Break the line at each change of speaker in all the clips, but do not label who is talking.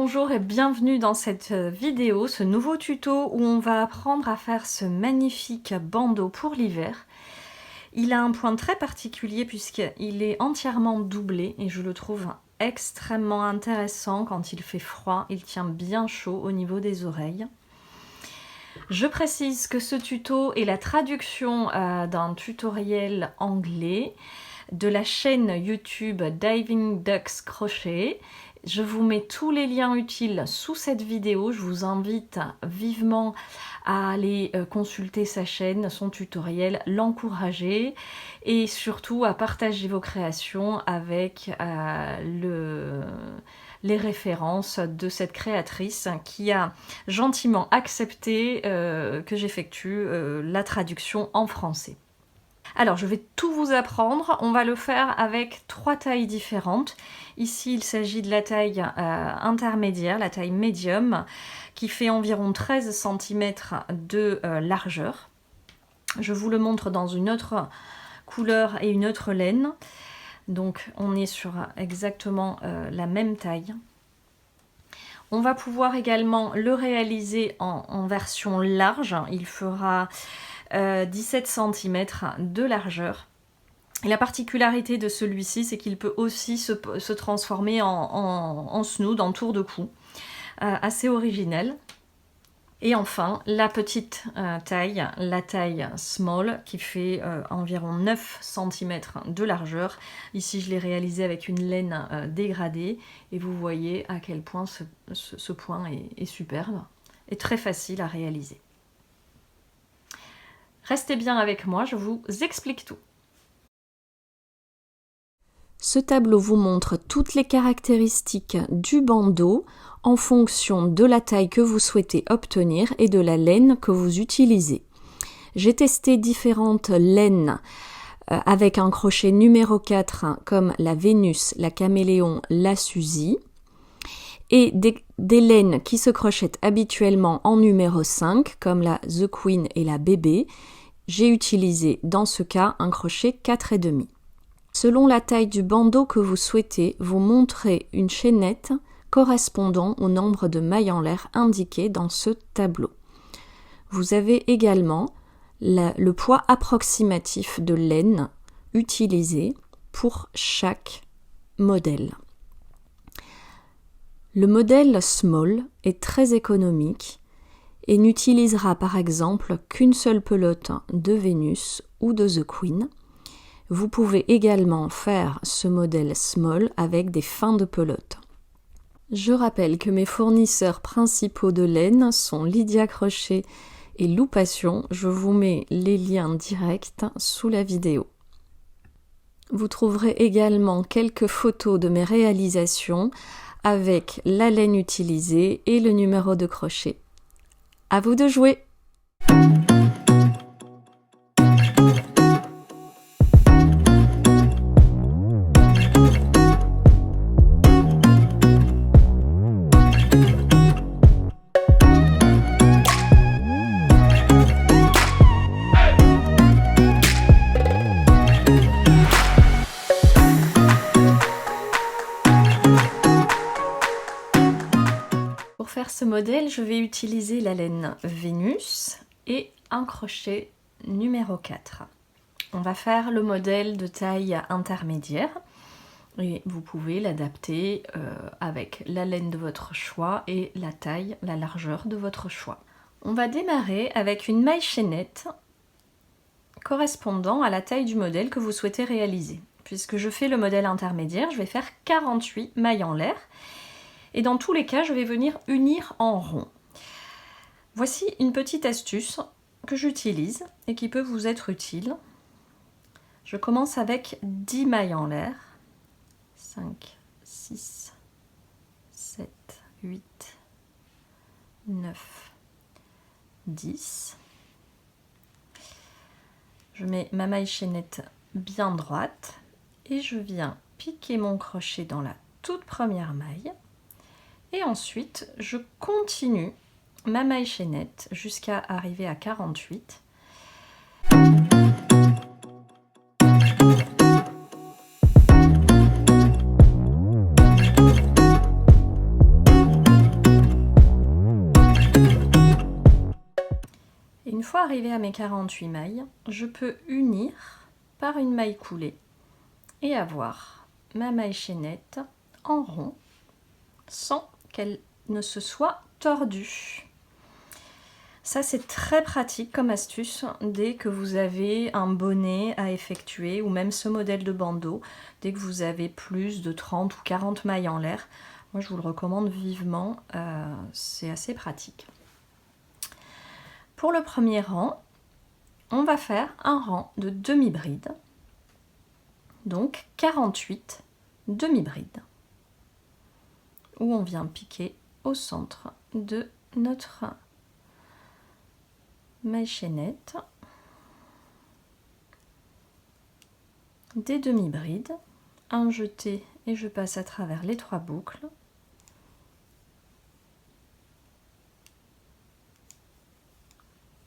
Bonjour et bienvenue dans cette vidéo, ce nouveau tuto où on va apprendre à faire ce magnifique bandeau pour l'hiver. Il a un point très particulier puisqu'il est entièrement doublé et je le trouve extrêmement intéressant quand il fait froid. Il tient bien chaud au niveau des oreilles. Je précise que ce tuto est la traduction d'un tutoriel anglais de la chaîne YouTube Diving Ducks Crochet. Je vous mets tous les liens utiles sous cette vidéo. Je vous invite vivement à aller consulter sa chaîne, son tutoriel, l'encourager et surtout à partager vos créations avec les références de cette créatrice qui a gentiment accepté que j'effectue la traduction en français. Alors, je vais tout vous apprendre. On va le faire avec 3 tailles différentes. Ici, il s'agit de la taille intermédiaire, la taille médium, qui fait environ 13 cm de largeur. Je vous le montre dans une autre couleur et une autre laine. Donc, on est sur exactement la même taille. On va pouvoir également le réaliser en version large. Il fera 17 cm de largeur. Et la particularité de celui-ci, c'est qu'il peut aussi se transformer en snood, en tour de cou. Assez originel. Et enfin, la petite taille, la taille small, qui fait environ 9 cm de largeur. Ici, je l'ai réalisé avec une laine dégradée. Et vous voyez à quel point ce point est superbe et très facile à réaliser. Restez bien avec moi, je vous explique tout. Ce tableau vous montre toutes les caractéristiques du bandeau en fonction de la taille que vous souhaitez obtenir et de la laine que vous utilisez. J'ai testé différentes laines avec un crochet numéro 4 comme la Vénus, la Caméléon, la Suzy et des laines qui se crochettent habituellement en numéro 5 comme la The Queen et la Bébé. J'ai utilisé dans ce cas un crochet 4,5. Selon la taille du bandeau que vous souhaitez, vous montrez une chaînette correspondant au nombre de mailles en l'air indiqué dans ce tableau. Vous avez également le poids approximatif de laine utilisé pour chaque modèle. Le modèle Small est très économique et n'utilisera par exemple qu'une seule pelote de Vénus ou de The Queen. Vous pouvez également faire ce modèle Small avec des fins de pelote. Je rappelle que mes fournisseurs principaux de laine sont Lydia Crochet et Loupation. Je vous mets les liens directs sous la vidéo. Vous trouverez également quelques photos de mes réalisations avec la laine utilisée et le numéro de crochet. À vous de jouer! Pour faire ce modèle, je vais utiliser la laine Vénus et un crochet numéro 4. On va faire le modèle de taille intermédiaire et vous pouvez l'adapter avec la laine de votre choix et la taille, la largeur de votre choix. On va démarrer avec une maille chaînette correspondant à la taille du modèle que vous souhaitez réaliser. Puisque je fais le modèle intermédiaire, je vais faire 48 mailles en l'air. Et dans tous les cas, je vais venir unir en rond. Voici une petite astuce que j'utilise et qui peut vous être utile. Je commence avec 10 mailles en l'air. 5, 6, 7, 8, 9, 10. Je mets ma maille chaînette bien droite et je viens piquer mon crochet dans la toute première maille. Et ensuite, je continue ma maille chaînette jusqu'à arriver à 48. Une fois arrivé à mes 48 mailles, je peux unir par une maille coulée et avoir ma maille chaînette en rond sans qu'elle ne se soit tordue. Ça, c'est très pratique comme astuce dès que vous avez un bonnet à effectuer ou même ce modèle de bandeau, dès que vous avez plus de 30 ou 40 mailles en l'air. Moi, je vous le recommande vivement, c'est assez pratique. Pour le premier rang, on va faire un rang de demi-bride, donc 48 demi-brides, où on vient piquer au centre de notre maille chaînette, des demi-brides, un jeté et je passe à travers les 3 boucles.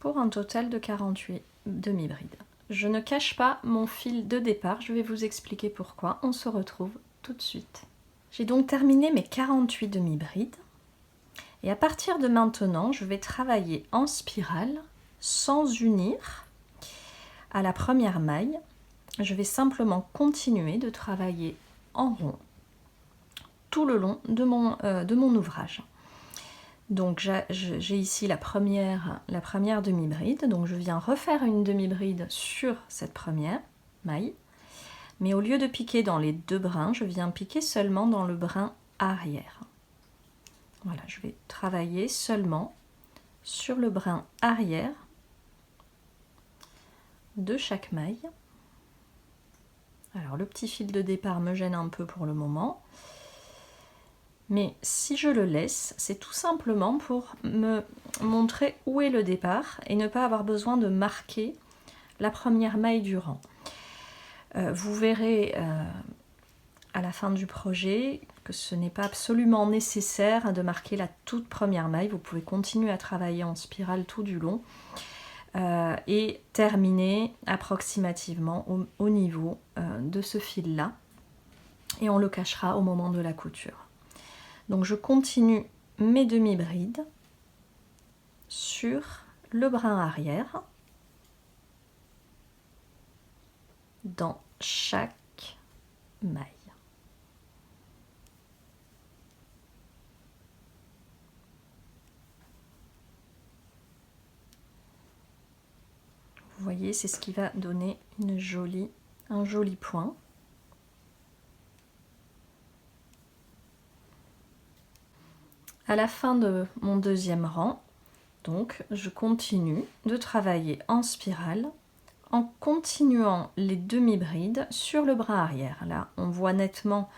Pour un total de 48 demi-brides. Je ne cache pas mon fil de départ, je vais vous expliquer pourquoi. On se retrouve tout de suite. J'ai donc terminé mes 48 demi-brides et à partir de maintenant, je vais travailler en spirale sans unir à la première maille. Je vais simplement continuer de travailler en rond tout le long de mon ouvrage. Donc j'ai ici la première demi-bride, donc je viens refaire une demi-bride sur cette première maille, mais au lieu de piquer dans les 2 brins, je viens piquer seulement dans le brin arrière. Voilà, je vais travailler seulement sur le brin arrière de chaque maille. Alors le petit fil de départ me gêne un peu pour le moment, mais si je le laisse, c'est tout simplement pour me montrer où est le départ et ne pas avoir besoin de marquer la première maille du rang. Vous verrez à la fin du projet que ce n'est pas absolument nécessaire de marquer la toute première maille. Vous pouvez continuer à travailler en spirale tout du long et terminer approximativement au niveau de ce fil-là. Et on le cachera au moment de la couture. Donc je continue mes demi-brides sur le brin arrière dans chaque maille. Vous voyez, c'est ce qui va donner un joli point. À la fin de mon deuxième rang, donc, je continue de travailler en spirale en continuant les demi-brides sur le brin arrière. Là, on voit nettement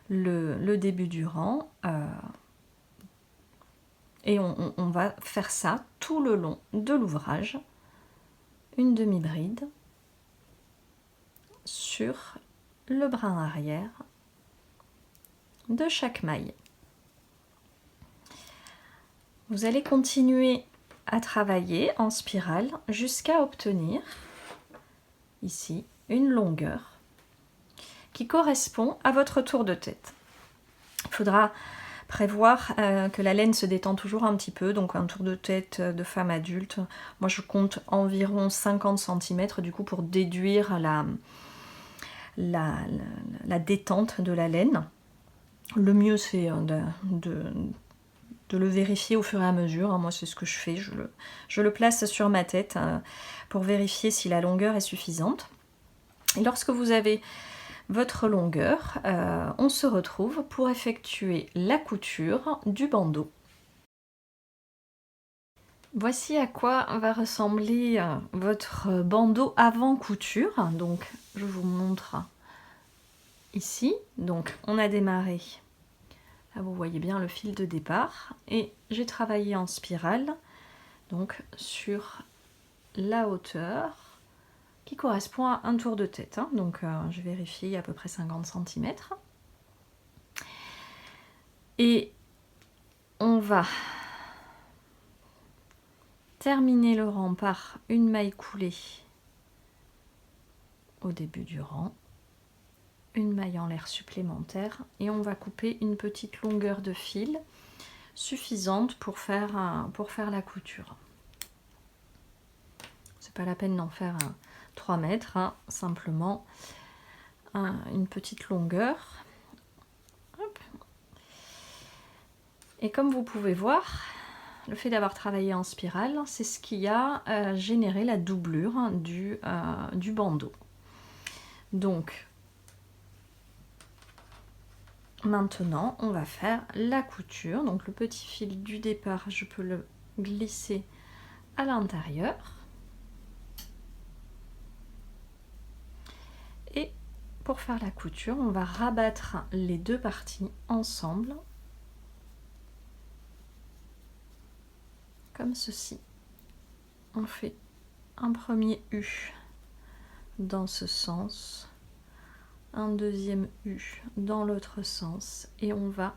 le début du rang et on va faire ça tout le long de l'ouvrage. Une demi-bride sur le brin arrière de chaque maille. Vous allez continuer à travailler en spirale jusqu'à obtenir ici une longueur qui correspond à votre tour de tête. Il faudra prévoir que la laine se détend toujours un petit peu, donc un tour de tête de femme adulte. Moi je compte environ 50 cm du coup pour déduire la détente de la laine. Le mieux c'est de le vérifier au fur et à mesure. Moi c'est ce que je fais, je le place sur ma tête pour vérifier si la longueur est suffisante. Et lorsque vous avez votre longueur, on se retrouve pour effectuer la couture du bandeau. Voici à quoi va ressembler votre bandeau avant couture. Donc je vous montre ici. Donc on a démarré. Là, vous voyez bien le fil de départ et j'ai travaillé en spirale donc sur la hauteur qui correspond à un tour de tête. Donc je vérifie à peu près 50 cm. Et on va terminer le rang par une maille coulée au début du rang, une maille en l'air supplémentaire et on va couper une petite longueur de fil suffisante pour faire la couture. c'est pas la peine d'en faire 3 mètres, hein, simplement une petite longueur. Hop. Et comme vous pouvez voir, le fait d'avoir travaillé en spirale, c'est ce qui a généré la doublure du bandeau. Donc, maintenant, on va faire la couture. Donc, le petit fil du départ, je peux le glisser à l'intérieur. Et pour faire la couture, on va rabattre les deux parties ensemble, comme ceci. On fait un premier U dans ce sens, un deuxième U dans l'autre sens, et on va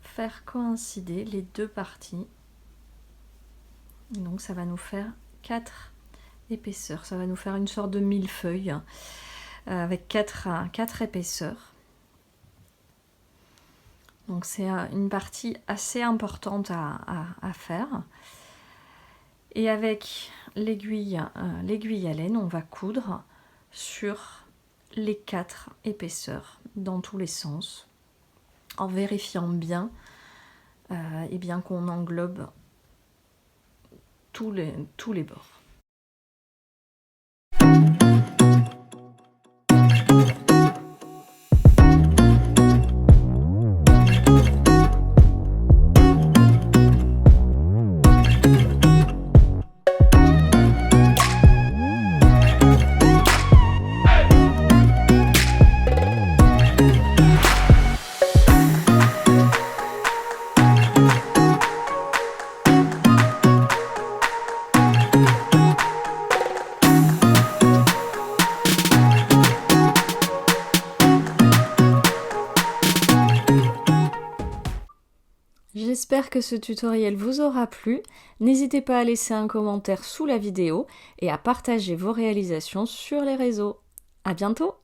faire coïncider les deux parties. Donc ça va nous faire 4 épaisseurs, ça va nous faire une sorte de millefeuille avec 4 épaisseurs. Donc c'est une partie assez importante à faire. Et avec l'aiguille à laine, on va coudre sur les 4 épaisseurs dans tous les sens, en vérifiant bien, et bien qu'on englobe tous les bords. J'espère que ce tutoriel vous aura plu. N'hésitez pas à laisser un commentaire sous la vidéo et à partager vos réalisations sur les réseaux. À bientôt!